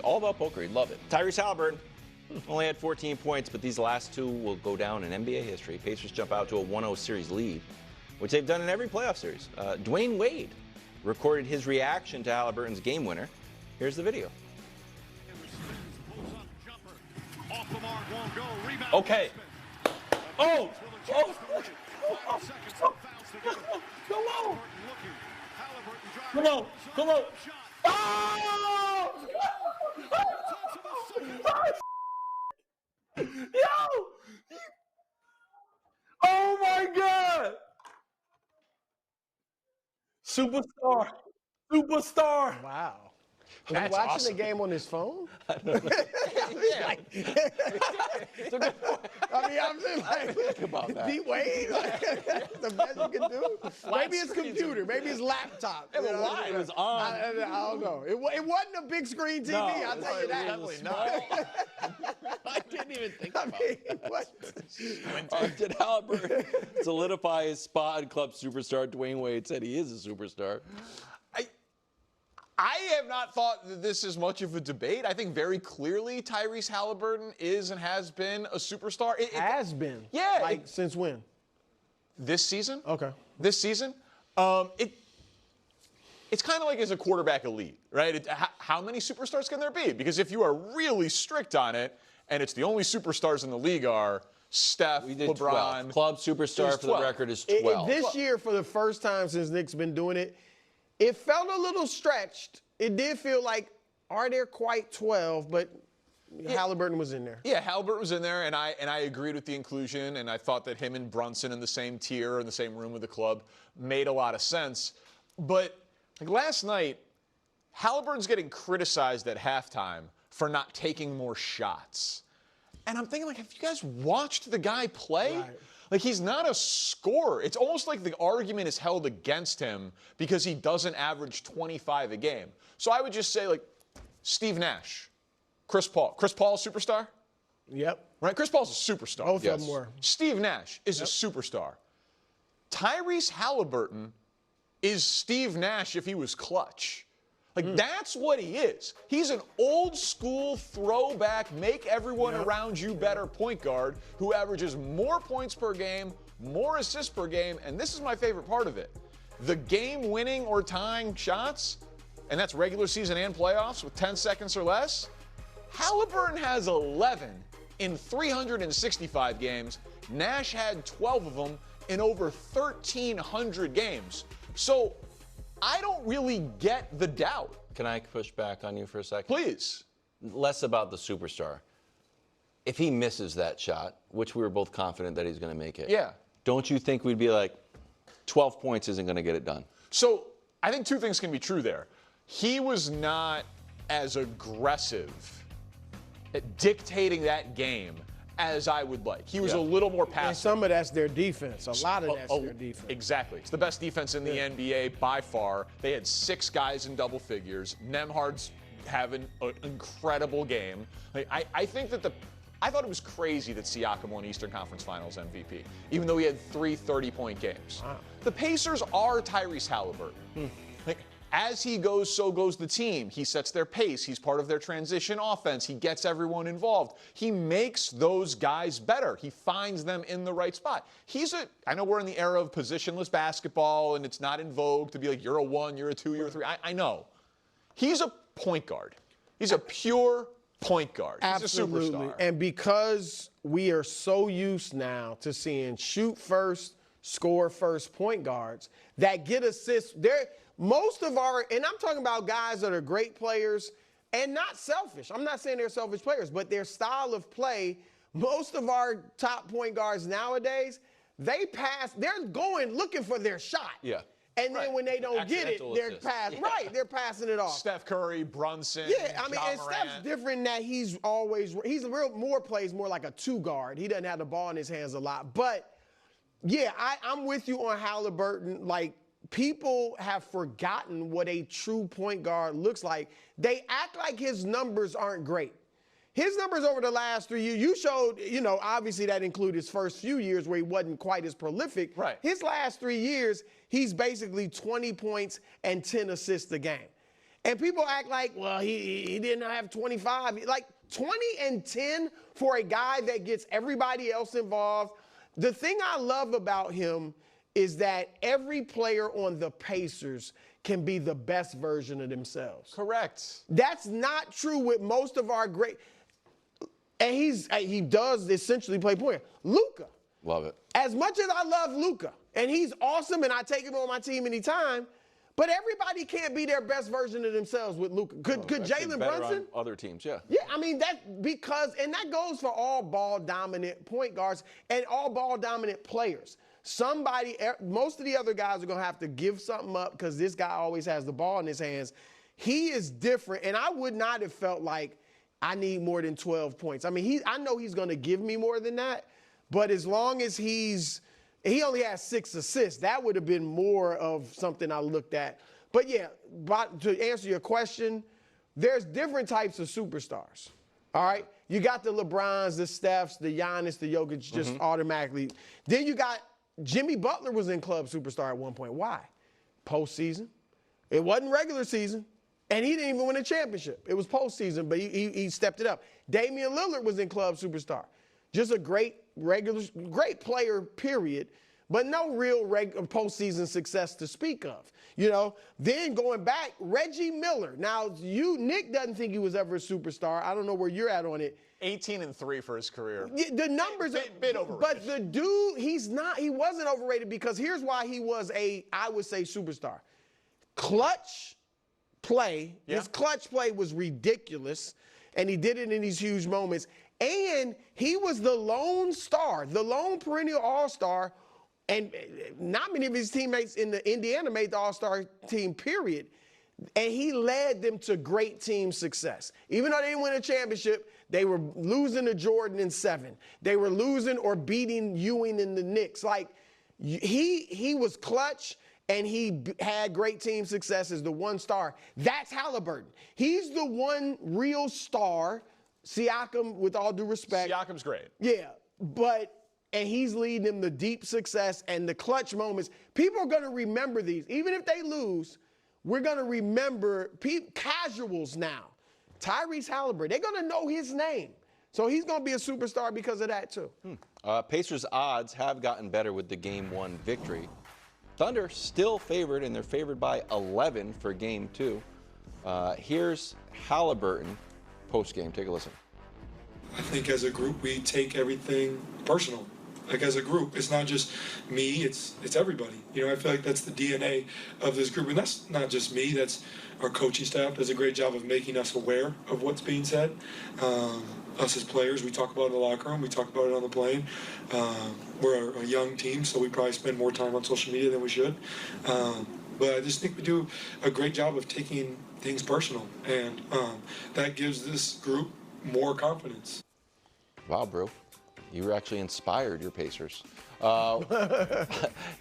all about poker. He'd love it. Tyrese Haliburton only had 14 points, but these last two will go down in NBA history. Pacers jump out to a 1-0 series lead, which they've done in every playoff series. Dwayne Wade recorded his reaction to Haliburton's game winner. Here's the video. Okay. Oh! Oh! Come on! Come on! Come on! Oh! Yo! Oh my God! Superstar! Superstar! Wow. Was he That's watching awesome. the game on his phone? I don't know. Yeah. I mean, I'm just like, Think about that. D-Wade, like, that's the best you can do. Maybe his computer, maybe his laptop. It was live. It was on. I don't know. It wasn't a big screen TV, I'll tell you that. Definitely not. I didn't even think about it. What? Did Haliburton solidify his spot in club superstar? Dwayne Wade said he is a superstar. I have not thought that this is much of a debate. I think very clearly Tyrese Haliburton is and has been a superstar. Has been? Yeah. Like, since when? This season? Okay. This season? It's kind of like as a quarterback elite, right? How many superstars can there be? Because if you are really strict on it, and it's the only superstars in the league are Steph, LeBron. 12. Club superstar, for the record, is 12. This year, for the first time since Nick's been doing it, it felt a little stretched. It did feel like, are there quite 12? But Haliburton was in there. Yeah, Haliburton was in there, and I agreed with the inclusion, and I thought that him and Brunson in the same tier, in the same room with the club, made a lot of sense. But like last night, Haliburton's getting criticized at halftime for not taking more shots. And I'm thinking, like, have you guys watched the guy play? Right. Like, he's not a scorer. It's almost like the argument is held against him because he doesn't average 25 a game. So I would just say, like, Steve Nash, Chris Paul. Chris Paul, superstar? Yep. Right? Chris Paul's a superstar. Both of them were. Steve Nash is a superstar. Tyrese Haliburton is Steve Nash if he was clutch. Like, that's what he is. He's an old school throwback, make everyone around you better point guard who averages more points per game, more assists per game, and this is my favorite part of it. The game winning or tying shots, and that's regular season and playoffs with 10 seconds or less, Haliburton has 11 in 365 games. Nash had 12 of them in over 1,300 games. So I don't really get the doubt. Can I push back on you for a second? Please. Less about the superstar. If he misses that shot, which we were both confident that he's going to make it, Yeah. don't you think we'd be like, 12 points isn't going to get it done? So I think two things can be true there. He was not as aggressive at dictating that game as I would like. He was a little more And passive. some of that's their defense. A lot of that's their defense. Exactly. It's the best defense in the NBA by far. They had 6 guys in double figures. Nemhard's having an incredible game. Like, I think that I thought it was crazy that Siakam won Eastern Conference Finals MVP, even though he had 3 30-point games. Wow. The Pacers are Tyrese Haliburton. Like, as he goes, so goes the team. He sets their pace. He's part of their transition offense. He gets everyone involved. He makes those guys better. He finds them in the right spot. I know we're in the era of positionless basketball, and it's not in vogue to be like, you're a 1, you're a 2, you're a 3. I know. He's a point guard. He's a pure point guard. He's Absolutely. a superstar. And because we are so used now to seeing shoot first, score first point guards that get assists, most of our, and I'm talking about guys that are great players and not selfish. I'm not saying they're selfish players, but their style of play, most of our top point guards nowadays, they're going looking for their shot. Yeah. And then when they don't get it, Accidental they're assist. they're passing it off. Steph Curry, Brunson, Yeah, I mean, Ja and Steph's Morant. different in that he's plays more like a 2 guard. He doesn't have the ball in his hands a lot. But yeah, I'm with you on Haliburton. Like, people have forgotten what a true point guard looks like. They act like his numbers aren't great. His numbers over the last 3 years, you showed, obviously that included his first few years where he wasn't quite as prolific. Right. His last 3 years, he's basically 20 points and 10 assists a game. And people act like, well, he didn't have 25. Like 20 and 10 for a guy that gets everybody else involved. The thing I love about him is that every player on the Pacers can be the best version of themselves. Correct. That's not true with most of our great. And he does essentially play point. Luka. Love it. As much as I love Luka, and he's awesome, and I take him on my team anytime, but everybody can't be their best version of themselves with Luka. Could Jalen Brunson? On other teams, yeah. Yeah, I mean, that goes for all ball dominant point guards and all ball dominant players. Most of the other guys are going to have to give something up because this guy always has the ball in his hands. He is different, and I would not have felt like I need more than 12 points. I mean, I know he's going to give me more than that, but as long as he only has 6 assists, that would have been more of something I looked at. But yeah, to answer your question, there's different types of superstars. All right? You got the LeBrons, the Stephs, the Giannis, the Jokic just automatically. Then you got Jimmy Butler was in club superstar at one point. Why? Postseason. It wasn't regular season. And he didn't even win a championship. It was postseason, but he stepped it up. Damian Lillard was in club superstar. Just a great player, period, but no real postseason success to speak of. You know, then going back, Reggie Miller. Now, Nick doesn't think he was ever a superstar. I don't know where you're at on it. 18-3 for his career. The numbers are bit overrated. But the dude, he wasn't overrated because here's why he was I would say, superstar. Clutch play. Yeah. His clutch play was ridiculous, and he did it in these huge moments. And he was the lone star, the lone perennial all-star, and not many of his teammates in Indiana made the all-star team, period. And he led them to great team success. Even though they didn't win a championship, they were losing to Jordan in 7. They were losing or beating Ewing in the Knicks. Like, he was clutch, and he had great team success as the one star. That's Haliburton. He's the one real star. Siakam, with all due respect. Siakam's great. Yeah, and he's leading them to deep success and the clutch moments. People are going to remember these. Even if they lose, we're going to remember casuals now. Tyrese Haliburton, they're going to know his name. So he's going to be a superstar because of that, too. Pacers' odds have gotten better with the Game 1 victory. Thunder still favored, and they're favored by 11 for Game 2. Here's Haliburton post-game. Take a listen. I think as a group, we take everything personal. Like, as a group, it's not just me, it's everybody. You know, I feel like that's the DNA of this group. And that's not just me, that's our coaching staff does a great job of making us aware of what's being said. Us as players, we talk about it in the locker room, we talk about it on the plane. We're a young team, so we probably spend more time on social media than we should. But I just think we do a great job of taking things personal, and that gives this group more confidence. Wow, Brou. You actually inspired your Pacers.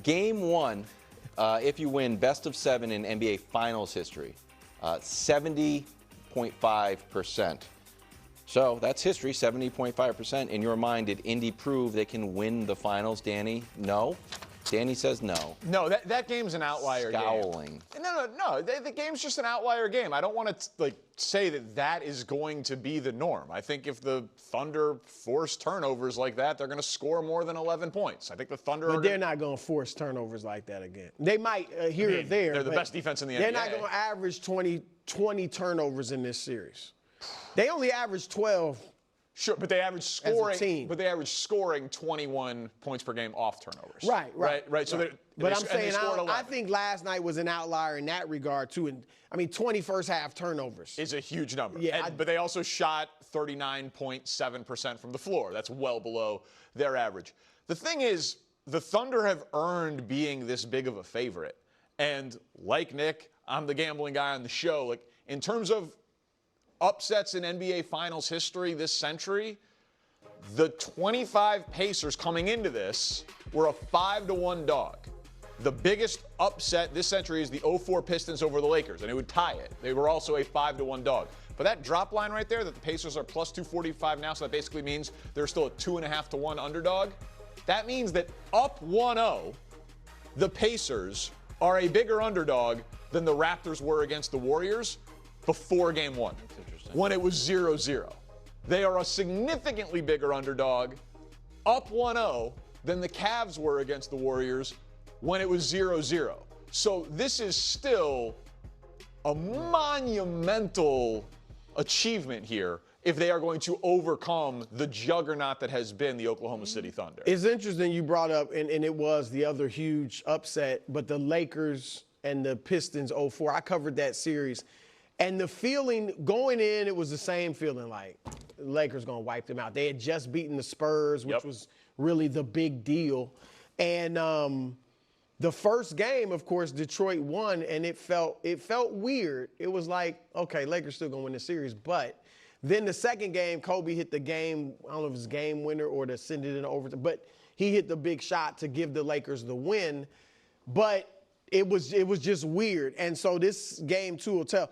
Game 1, if you win, best of 7 in NBA Finals history, 70.5%. So that's history, 70.5%. In your mind, did Indy prove they can win the finals, Danny? No. Danny says no. No, that game's an outlier Scowling. game. No. The game's just an outlier game. I don't want to say that is going to be the norm. I think if the Thunder force turnovers like that, they're going to score more than 11 points. I think the Thunder But they're not going to force turnovers like that again. They might here or there. They're the best defense in the NBA. They're not going to average 20 turnovers in this series. They only average 12. Sure, but they average scoring. As a team. But they average scoring 21 points per game off turnovers. Right. So but I'm saying I think last night was an outlier in that regard too. And I mean, 20 first half turnovers is a huge number. Yeah, but they also shot 39.7% from the floor. That's well below their average. The thing is, the Thunder have earned being this big of a favorite. And like Nick, I'm the gambling guy on the show. Like, in terms of upsets in NBA Finals history this century, the 25 Pacers coming into this were a 5-1 dog. The biggest upset this century is the 04 Pistons over the Lakers, and it would tie it. They were also a 5-1 dog. But that drop line right there, that the Pacers are plus 245 now, so that basically means they're still a 2.5-1 underdog. That means that up 1-0, the Pacers are a bigger underdog than the Raptors were against the Warriors, before game 1 when it was 0-0. They are a significantly bigger underdog, up 1-0, than the Cavs were against the Warriors when it was 0-0. So this is still a monumental achievement here if they are going to overcome the juggernaut that has been the Oklahoma City Thunder. It's interesting you brought up, and it was the other huge upset, but the Lakers and the Pistons 0-4, I covered that series. And the feeling going in, it was the same feeling like the Lakers going to wipe them out. They had just beaten the Spurs, which was really the big deal. And the first game, of course, Detroit won, and it felt weird. It was like, okay, Lakers still going to win the series. But then the second game, Kobe hit the game, I don't know if it was game winner or to send it in overtime, but he hit the big shot to give the Lakers the win. But it was just weird. And so this game, too, will tell.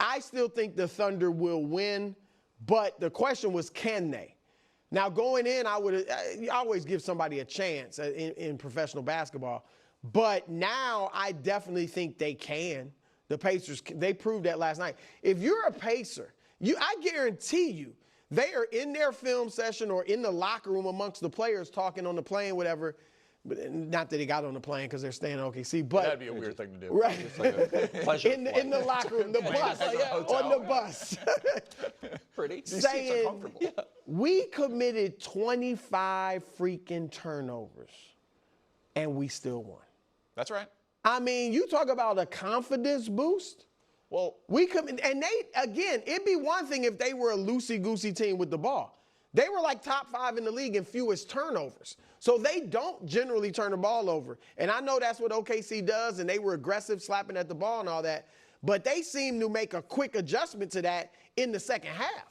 I still think the Thunder will win, but the question was, can they? Now, going in, I always give somebody a chance in professional basketball. But now I definitely think they can. The Pacers, they proved that last night. If you're a Pacer, I guarantee you, they are in their film session or in the locker room amongst the players talking on the plane, whatever. But not that they got on the plane because they're staying in OKC. But that'd be a weird thing to do. Right. Pleasure in the locker room, the bus, on the bus. Pretty. Saying we committed 25 freaking turnovers and we still won. That's right. I mean, you talk about a confidence boost. Well, and it'd be one thing if they were a loosey-goosey team with the ball. They were like top 5 in the league in fewest turnovers. So they don't generally turn the ball over. And I know that's what OKC does, and they were aggressive, slapping at the ball and all that. But they seem to make a quick adjustment to that in the second half.